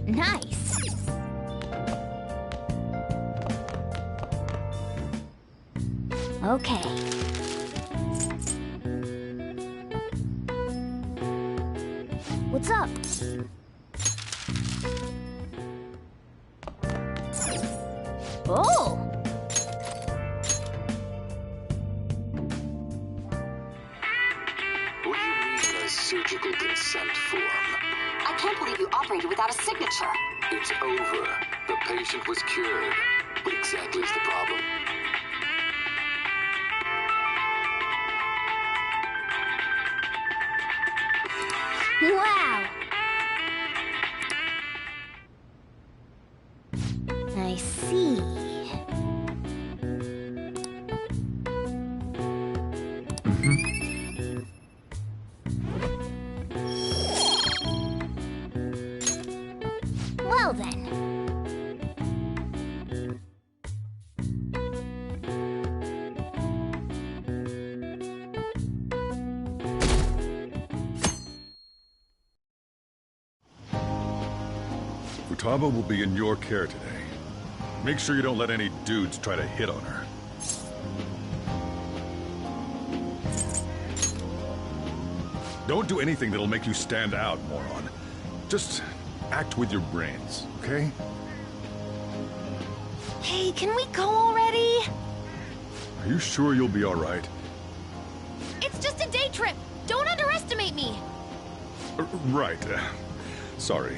Nice. Okay. What's up? Oh! What do you mean a surgical consent form? I can't believe you operated without a signature. It's over. The patient was cured. What exactly is the problem? Wow! I see. Well then. Futaba will be in your care today. Make sure you don't let any dudes try to hit on her. Don't do anything that'll make you stand out, moron. Just act with your brains, okay? Hey, can we go already? Are you sure you'll be all right? It's just a day trip. Don't underestimate me. Right. Sorry.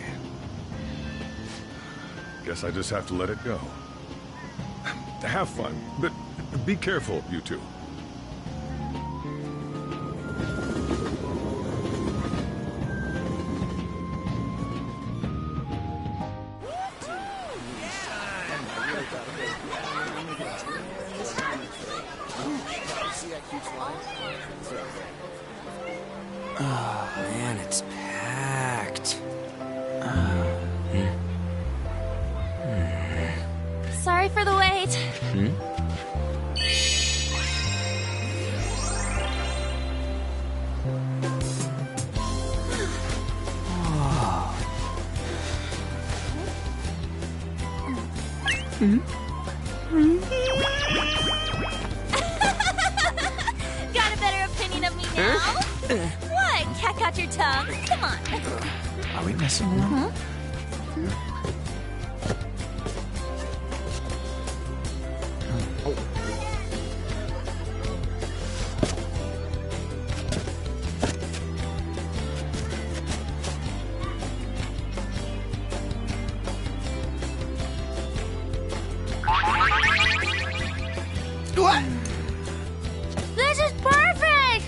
Guess I just have to let it go. Have fun, but be careful, you two. Oh, man, it's packed. Sorry for the wait. Got a better opinion of me now? What? Cat got your tongue? Come on. Are we messing around? What? This is perfect!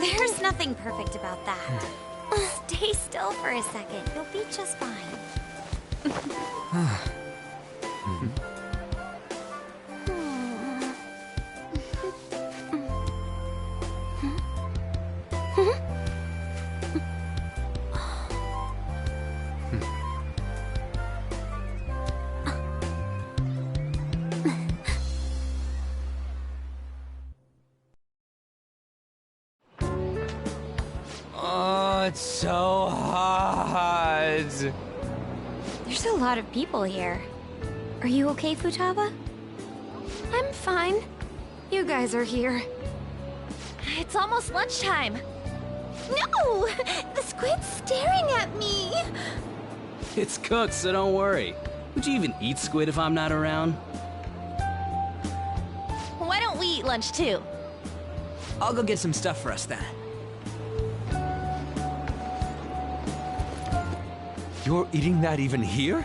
There's nothing perfect about that. Stay still for a second. You'll be just fine. Oh, it's so hot. There's a lot of people here. Are you okay, Futaba? I'm fine. You guys are here. It's almost lunchtime. No! The squid's staring at me! It's cooked, so don't worry. Would you even eat squid if I'm not around? Why don't we eat lunch too? I'll go get some stuff for us then. You're eating that even here?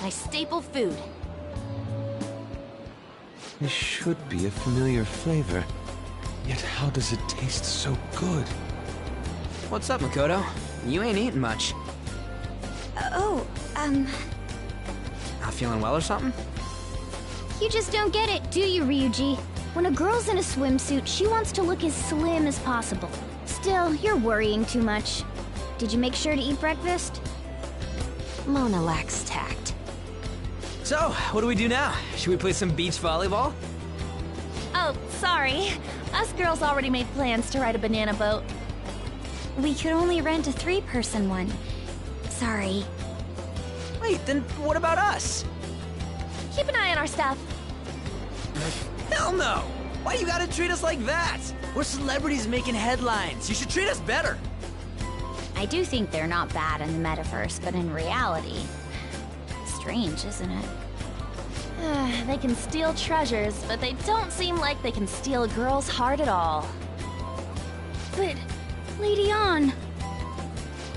my staple food. This should be a familiar flavor. Yet how does it taste so good? What's up, Makoto? You ain't eating much. Not feeling well or something? You just don't get it, do you, Ryuji? When a girl's in a swimsuit, she wants to look as slim as possible. Still, you're worrying too much. Did you make sure to eat breakfast? Mona lacks tact. So, what do we do now? Should we play some beach volleyball? Oh, sorry. Us girls already made plans to ride a banana boat. We could only rent a 3-person one. Sorry. Wait, then what about us? Keep an eye on our stuff. Hell no! Why you gotta treat us like that? We're celebrities making headlines. You should treat us better. I do think they're not bad in the metaverse, but in reality... Strange, isn't it? They can steal treasures, but they don't seem like they can steal a girl's heart at all. But... Lady Ann...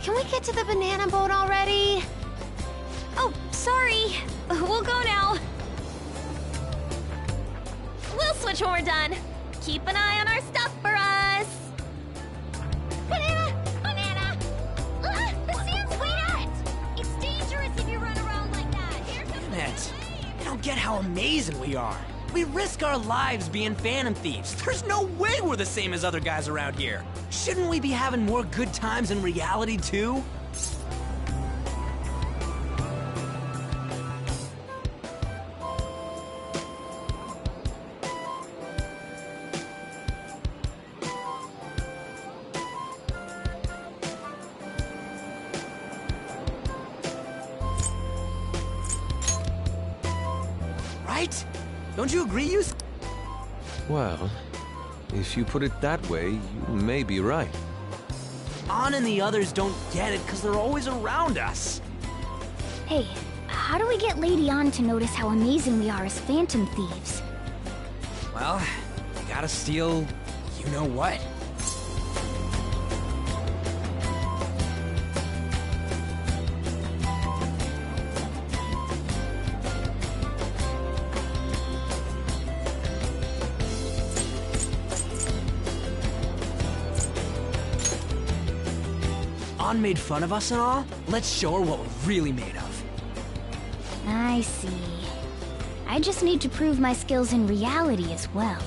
Can we get to the banana boat already? Oh, sorry. We'll go now. We'll switch when we're done. Keep an eye on our stuff for us. Banana! Banana! The sand's wet! It's dangerous if you run around like that. Here comes the Nets, I don't get how amazing we are. We risk our lives being phantom thieves. There's no way we're the same as other guys around here. Shouldn't we be having more good times in reality, too? Right? Don't you agree, Yusuke? Well, if you put it that way, you may be right. Ann and the others don't get it because they're always around us. Hey, how do we get Lady Ann to notice how amazing we are as phantom thieves? Well, you gotta steal you-know-what. Ann made fun of us and all? Let's show her what we're really made of. I see. I just need to prove my skills in reality as well.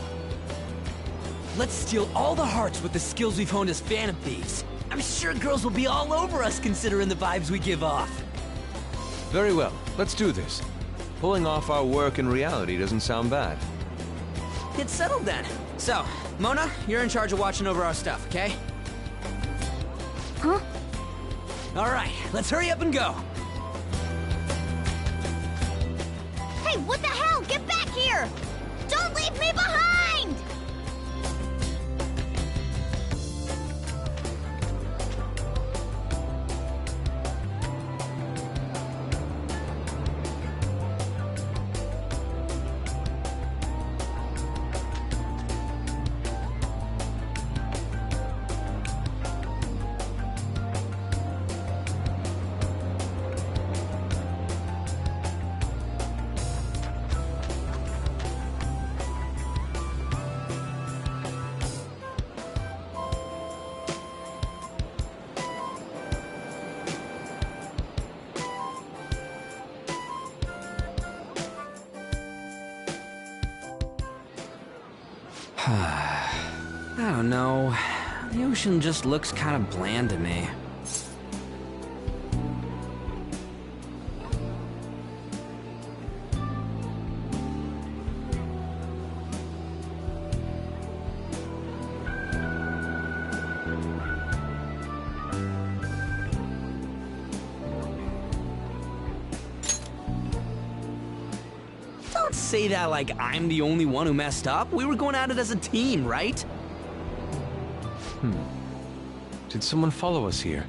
Let's steal all the hearts with the skills we've honed as phantom thieves. I'm sure girls will be all over us considering the vibes we give off. Very well, let's do this. Pulling off our work in reality doesn't sound bad. It's settled then. So, Mona, you're in charge of watching over our stuff, okay? Huh? All right, let's hurry up and go. Hey, what the hell? Get back here! Don't leave me behind! I don't know. The ocean just looks kind of bland to me. Don't say that like I'm the only one who messed up. We were going at it as a team, right? Did someone follow us here?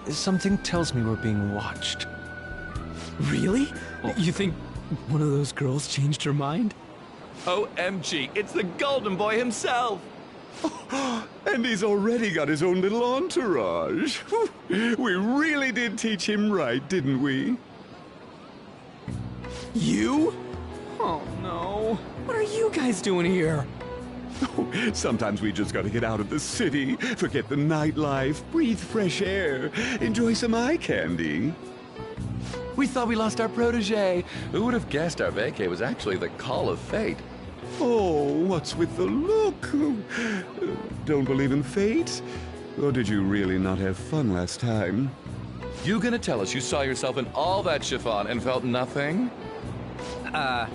Something tells me we're being watched. Really? You think one of those girls changed her mind? OMG, it's the Golden Boy himself! And he's already got his own little entourage. We really did teach him right, didn't we? You? Oh no. What are you guys doing here? Sometimes we just gotta get out of the city, forget the nightlife, breathe fresh air, enjoy some eye candy. We thought we lost our protege. Who would have guessed our vacay was actually the call of fate? Oh, what's with the look? Don't believe in fate? Or did you really not have fun last time? You gonna tell us you saw yourself in all that chiffon and felt nothing? I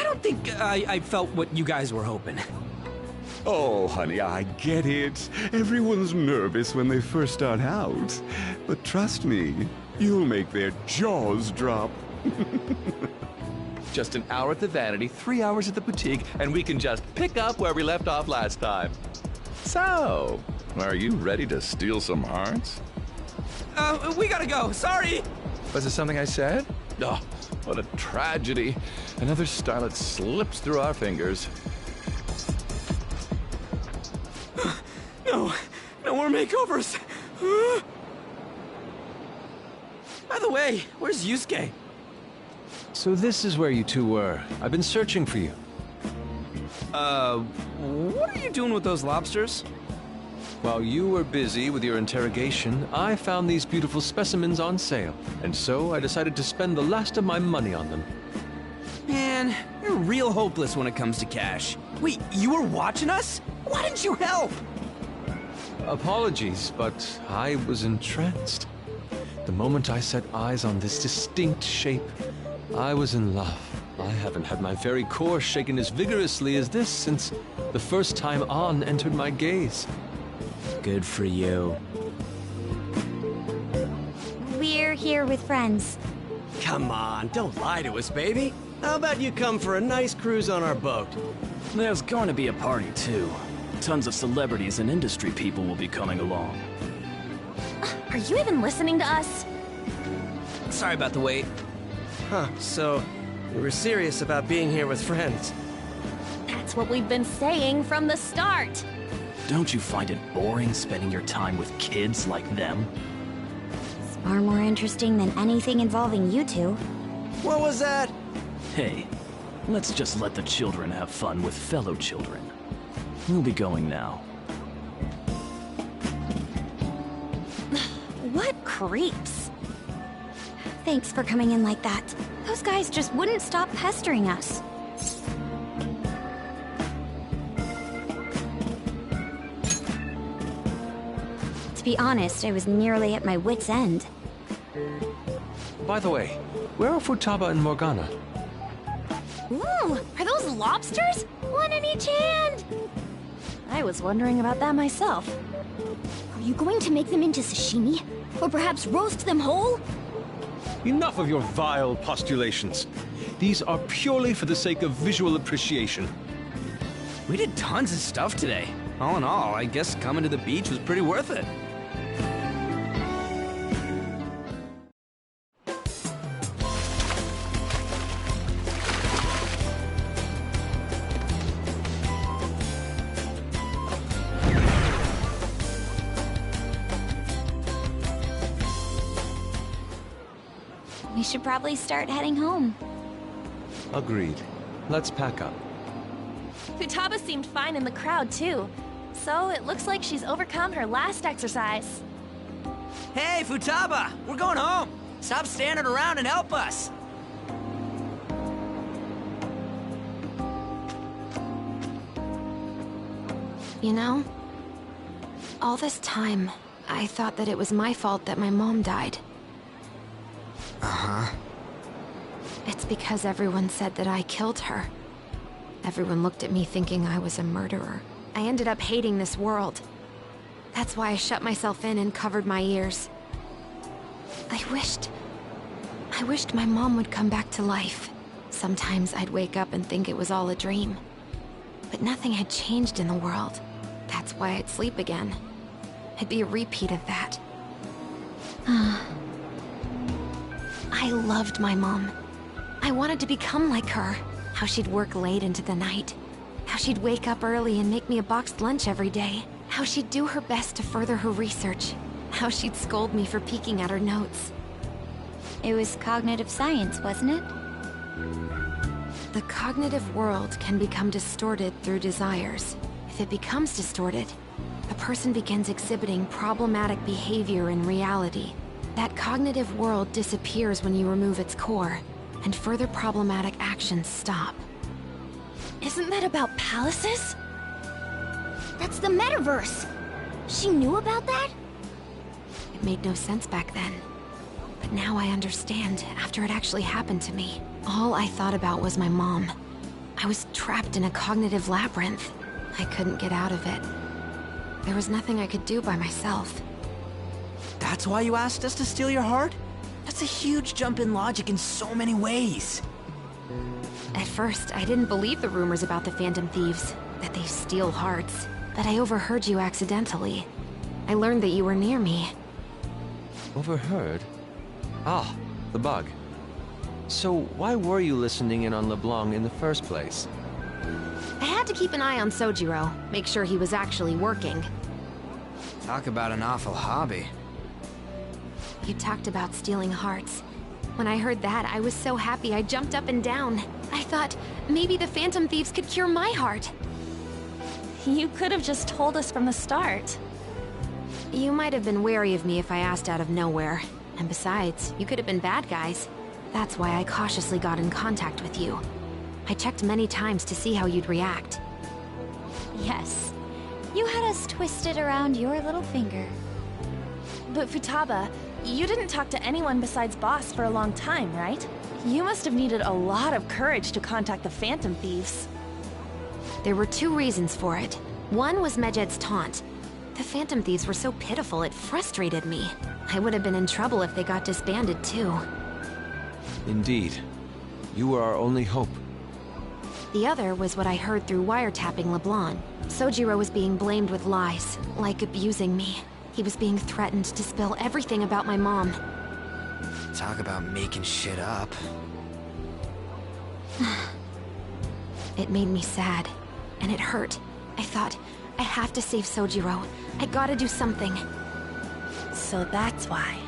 don't think I felt what you guys were hoping. Oh, honey, I get it. Everyone's nervous when they first start out. But trust me, you'll make their jaws drop. Just an hour at the Vanity, 3 hours at the boutique, and we can just pick up where we left off last time. So, are you ready to steal some hearts? We gotta go. Sorry. Was it something I said? Oh, what a tragedy. Another starlet slips through our fingers. No more makeovers. By the way, where's Yusuke? So this is where you two were. I've been searching for you. What are you doing with those lobsters? While you were busy with your interrogation, I found these beautiful specimens on sale, and so I decided to spend the last of my money on them. Man, you're real hopeless when it comes to cash. Wait, you were watching us? Why didn't you help? Apologies, but I was entranced. The moment I set eyes on this distinct shape, I was in love. I haven't had my very core shaken as vigorously as this since the first time An entered my gaze. Good for you. We're here with friends. Come on, don't lie to us, baby. How about you come for a nice cruise on our boat? There's going to be a party, too. Tons of celebrities and industry people will be coming along. Are you even listening to us? Sorry about the wait. Huh, so we were serious about being here with friends. That's what we've been saying from the start. Don't you find it boring spending your time with kids like them? It's far more interesting than anything involving you two. What was that? Hey, let's just let the children have fun with fellow children. We'll be going now. What creeps. Thanks for coming in like that. Those guys just wouldn't stop pestering us. To be honest, I was nearly at my wit's end. By the way, where are Futaba and Morgana? Ooh, are those lobsters? One in each hand! I was wondering about that myself. Are you going to make them into sashimi? Or perhaps roast them whole? Enough of your vile postulations. These are purely for the sake of visual appreciation. We did tons of stuff today. All in all, I guess coming to the beach was pretty worth it. We should probably start heading home. Agreed. Let's pack up. Futaba seemed fine in the crowd, too. So it looks like she's overcome her last exercise. Hey, Futaba! We're going home! Stop standing around and help us! You know, all this time, I thought that it was my fault that my mom died. Uh-huh. It's because everyone said that I killed her. Everyone looked at me thinking I was a murderer. I ended up hating this world. That's why I shut myself in and covered my ears. I wished my mom would come back to life. Sometimes I'd wake up and think it was all a dream. But nothing had changed in the world. That's why I'd sleep again. It'd be a repeat of that. I loved my mom. I wanted to become like her. How she'd work late into the night. How she'd wake up early and make me a boxed lunch every day. How she'd do her best to further her research. How she'd scold me for peeking at her notes. It was cognitive science, wasn't it? The cognitive world can become distorted through desires. If it becomes distorted, a person begins exhibiting problematic behavior in reality. That cognitive world disappears when you remove its core, and further problematic actions stop. Isn't that about palaces? That's the metaverse. She knew about that? It made no sense back then. But now I understand, after it actually happened to me. All I thought about was my mom. I was trapped in a cognitive labyrinth. I couldn't get out of it. There was nothing I could do by myself. That's why you asked us to steal your heart? That's a huge jump in logic in so many ways. At first, I didn't believe the rumors about the Phantom Thieves, that they steal hearts. But I overheard you accidentally. I learned that you were near me. Overheard? Ah, the bug. So why were you listening in on LeBlanc in the first place? I had to keep an eye on Sojiro, make sure he was actually working. Talk about an awful hobby. You talked about stealing hearts. When I heard that, I was so happy I jumped up and down. I thought, maybe the Phantom Thieves could cure my heart. You could have just told us from the start. You might have been wary of me if I asked out of nowhere. And besides, you could have been bad guys. That's why I cautiously got in contact with you. I checked many times to see how you'd react. Yes. You had us twisted around your little finger. But Futaba, you didn't talk to anyone besides Boss for a long time, right? You must have needed a lot of courage to contact the Phantom Thieves. There were two reasons for it. One was Medjed's taunt. The Phantom Thieves were so pitiful it frustrated me. I would have been in trouble if they got disbanded too. Indeed. You were our only hope. The other was what I heard through wiretapping LeBlanc. Sojiro was being blamed with lies, like abusing me. He was being threatened to spill everything about my mom. Talk about making shit up. It made me sad, and it hurt. I thought, I have to save Sojiro. I gotta do something. So that's why.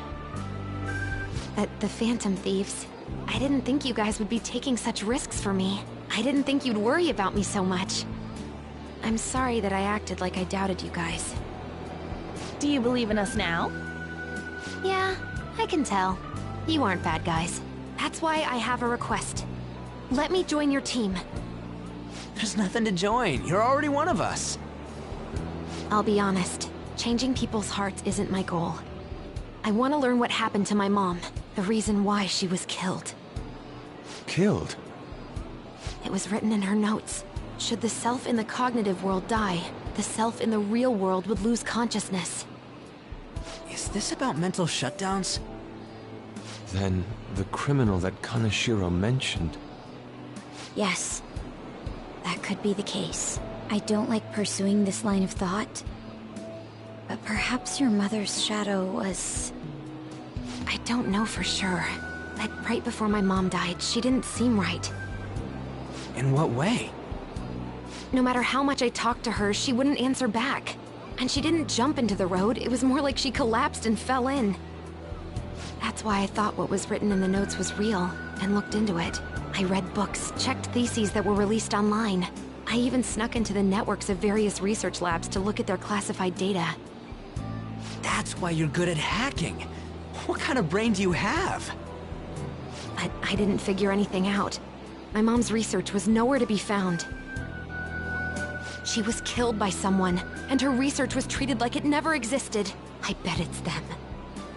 At the Phantom Thieves, I didn't think you guys would be taking such risks for me. I didn't think you'd worry about me so much. I'm sorry that I acted like I doubted you guys. Do you believe in us now? Yeah, I can tell. You aren't bad guys. That's why I have a request. Let me join your team. There's nothing to join. You're already one of us. I'll be honest. Changing people's hearts isn't my goal. I want to learn what happened to my mom. The reason why she was killed. Killed? It was written in her notes. Should the self in the cognitive world die, the self in the real world would lose consciousness. Is this about mental shutdowns? Then, the criminal that Kaneshiro mentioned. Yes. That could be the case. I don't like pursuing this line of thought. But perhaps your mother's shadow was... I don't know for sure. But right before my mom died, she didn't seem right. In what way? No matter how much I talked to her, she wouldn't answer back. And she didn't jump into the road, it was more like she collapsed and fell in. That's why I thought what was written in the notes was real, and looked into it. I read books, checked theses that were released online. I even snuck into the networks of various research labs to look at their classified data. That's why you're good at hacking. What kind of brain do you have? But I didn't figure anything out. My mom's research was nowhere to be found. She was killed by someone, and her research was treated like it never existed. I bet it's them.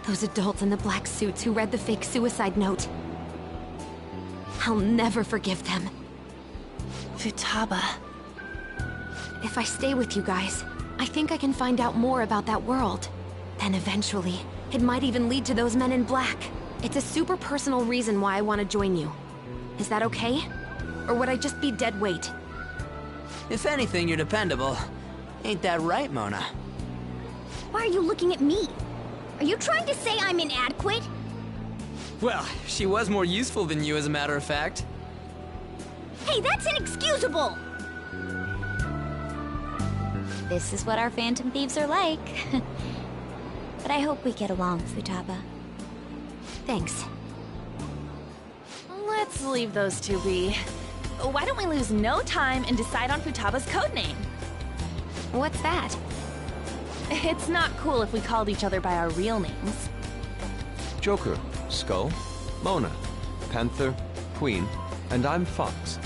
Those adults in the black suits who read the fake suicide note. I'll never forgive them. Futaba. If I stay with you guys, I think I can find out more about that world. Then eventually, it might even lead to those men in black. It's a super personal reason why I want to join you. Is that okay? Or would I just be dead weight? If anything, you're dependable. Ain't that right, Mona? Why are you looking at me? Are you trying to say I'm inadequate? Well, she was more useful than you, as a matter of fact. Hey, that's inexcusable! This is what our Phantom Thieves are like. But I hope we get along, Futaba. Thanks. Let's Let's leave those two be. Why don't we lose no time and decide on Futaba's codename? What's that? It's not cool if we called each other by our real names. Joker, Skull, Mona, Panther, Queen, and I'm Fox.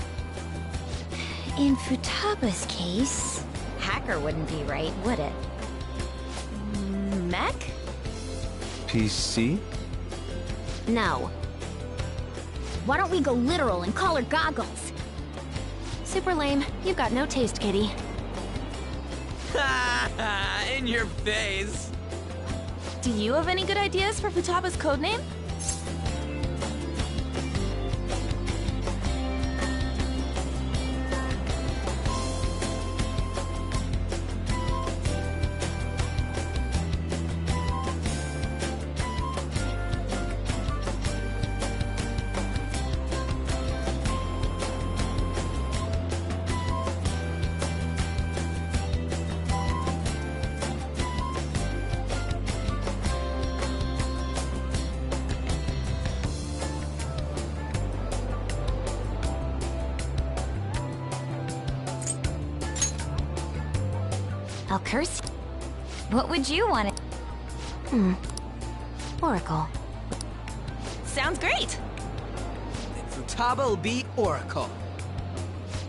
In Futaba's case... Hacker wouldn't be right, would it? Mech? PC? No. Why don't we go literal and call her Goggles? Super lame. You've got no taste, kitty. In your face. Do you have any good ideas for Futaba's codename? I'll curse. What would you want it? Oracle. Sounds great! Then Futaba will be Oracle.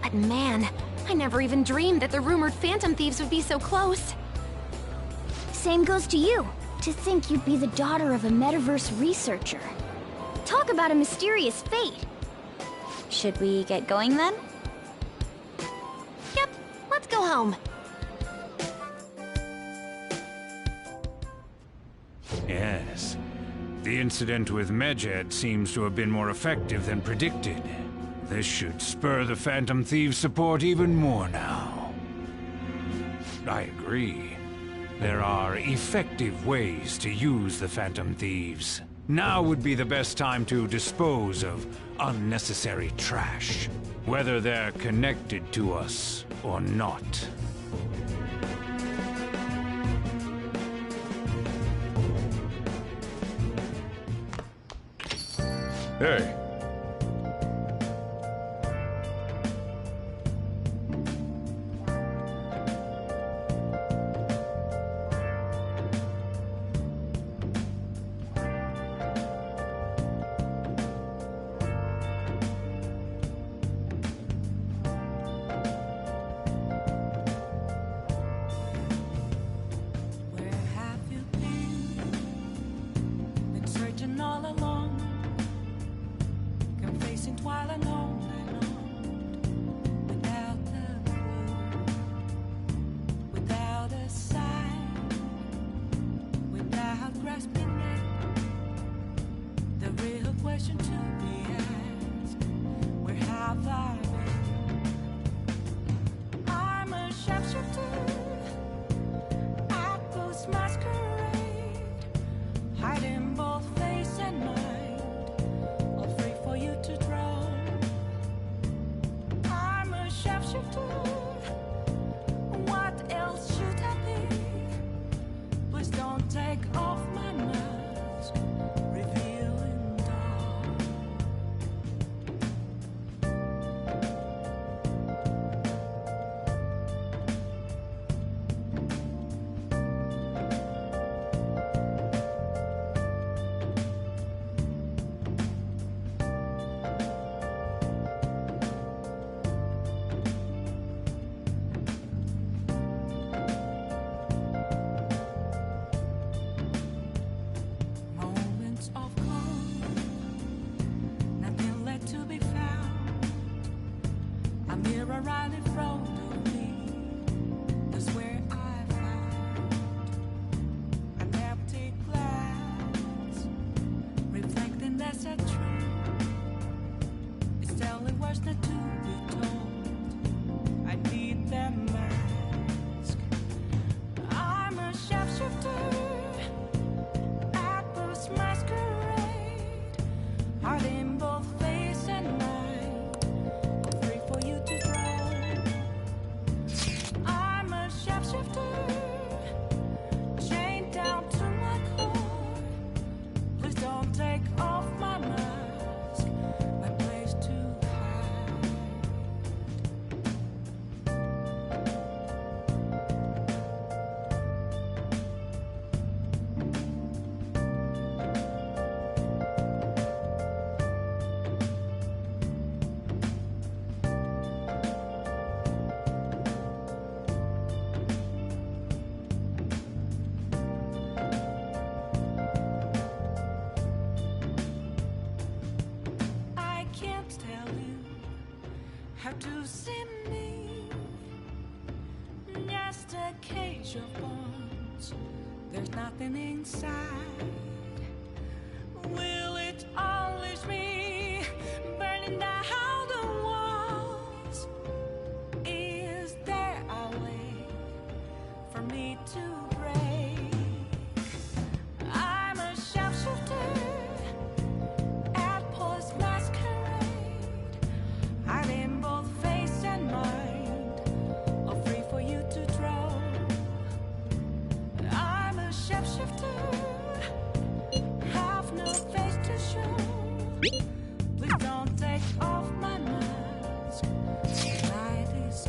But man, I never even dreamed that the rumored Phantom Thieves would be so close. Same goes to you. To think you'd be the daughter of a metaverse researcher. Talk about a mysterious fate. Should we get going then? Yep, let's go home. Yes. The incident with Medjed seems to have been more effective than predicted. This should spur the Phantom Thieves' support even more now. I agree. There are effective ways to use the Phantom Thieves. Now would be the best time to dispose of unnecessary trash, whether they're connected to us or not. Hey. can't tell you how to see me. Just a cage of bones, there's nothing inside. Will it unleash me, burning down the walls? Is there a way for me to break? I'm a sharpshooter at Paul's masquerade, hiding both face and mind, all free for you to draw. I'm a shapeshifter, have no face to show. Please don't take off my mask, my disguise.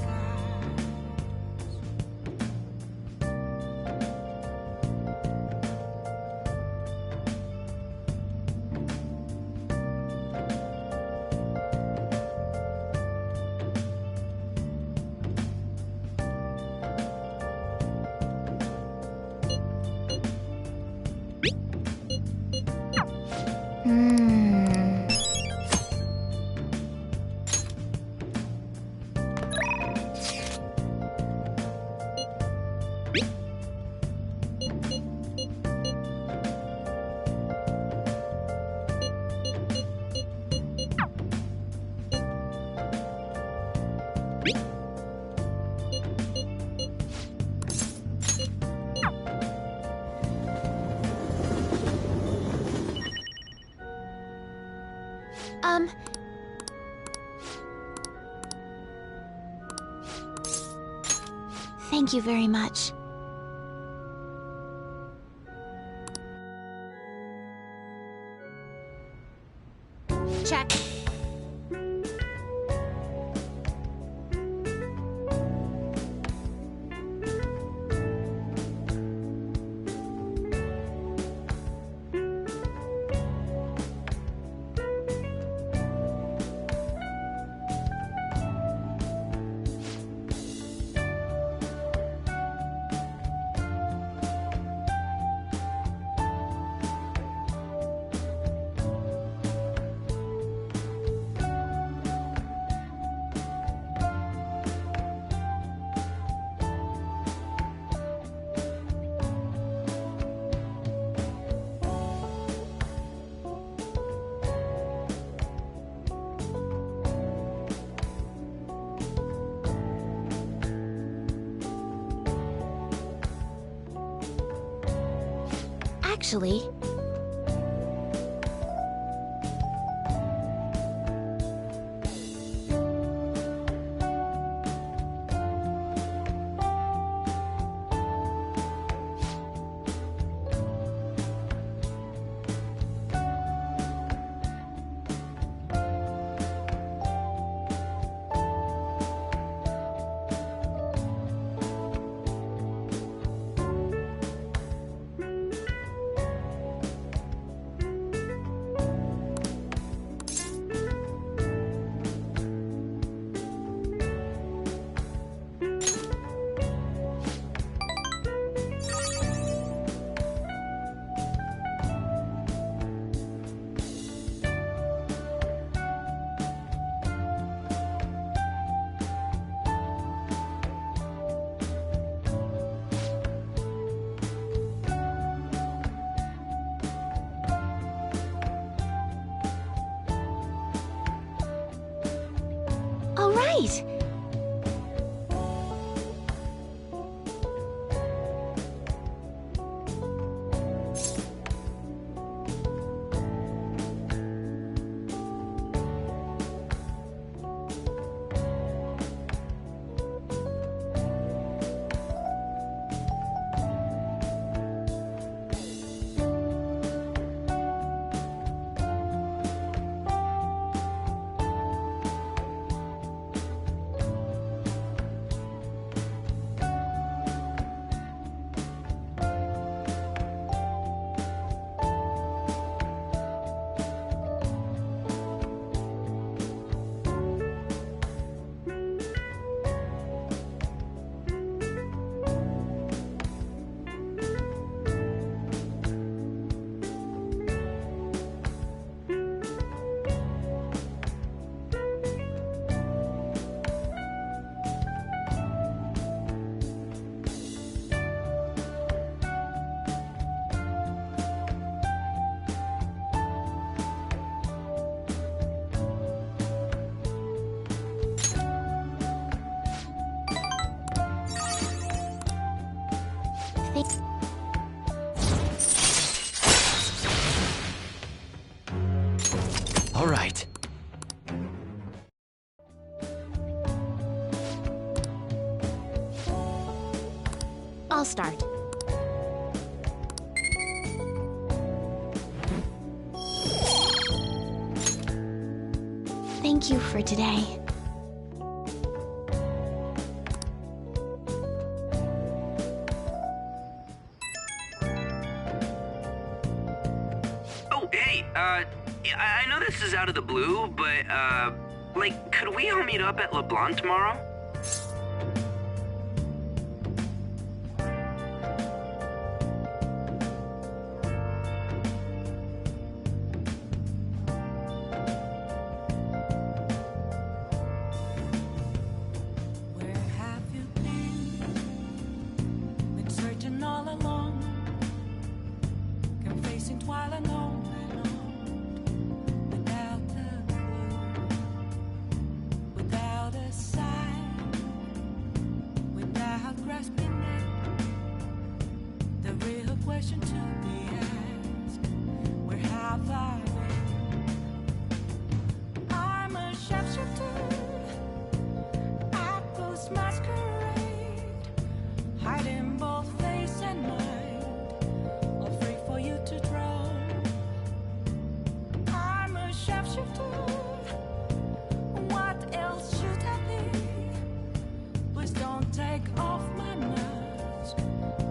Thank you very much. Check. Actually, all right. I'll start. Thank you for today. Oh, hey, I know this is out of the blue, but, like, could we all meet up at LeBlanc tomorrow? Where have you been? Been searching all along, confessing while alone and on, without a clue, without a sign, without grasping at the real question to be asked. Where have I been? I'm a shapeshifter. Ghost masquerade, hiding both face and mind, afraid for you to drown. I'm a shapeshifter. What else should I be? Please don't take off my mask,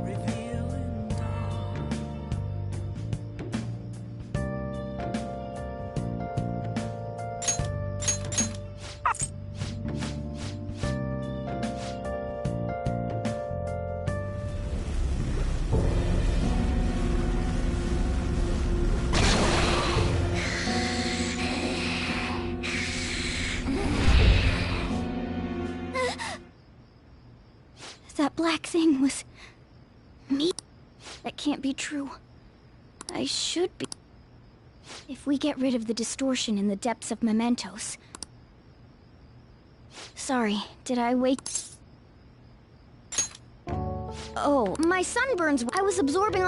revealing dawn. That black thing was... me? That can't be true. I should be... If we get rid of the distortion in the depths of mementos... Sorry, did I wake... Oh, my sunburns... I was absorbing...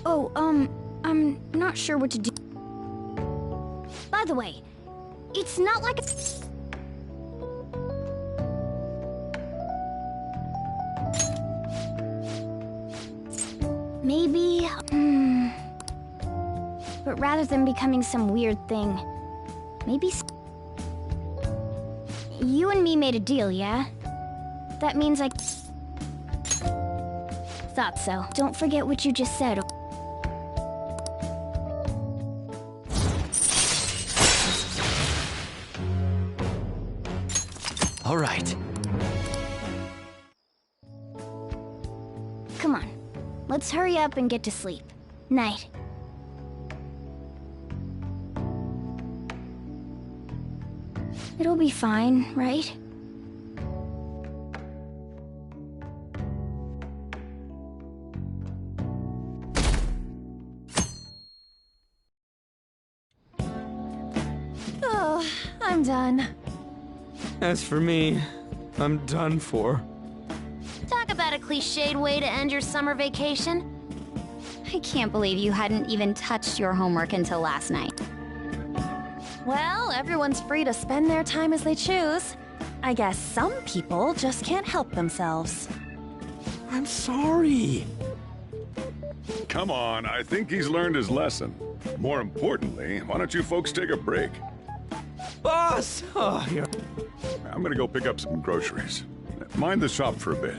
Oh, I'm not sure what to do. By the way, it's not like a... Maybe, but rather than becoming some weird thing, maybe you and me made a deal, yeah? That means I... Thought so. Don't forget what you just said. All right. Come on. Let's hurry up and get to sleep. Night. It'll be fine, right? Oh, I'm done. As for me, I'm done for. Talk about a cliched way to end your summer vacation. I can't believe you hadn't even touched your homework until last night. Well, everyone's free to spend their time as they choose. I guess some people just can't help themselves. I'm sorry. Come on, I think he's learned his lesson. More importantly, why don't you folks take a break? Boss! Oh, here. I'm gonna go pick up some groceries. Mind the shop for a bit.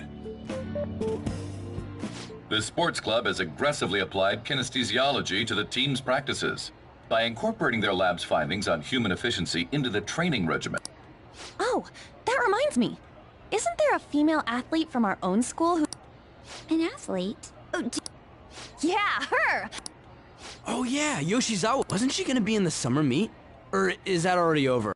The sports club has aggressively applied kinesthesiology to the team's practices by incorporating their lab's findings on human efficiency into the training regimen. Oh, that reminds me. Isn't there a female athlete from our own school who... An athlete? Oh, yeah, her! Oh yeah, Yoshizawa. Wasn't she gonna be in the summer meet? Or is that already over?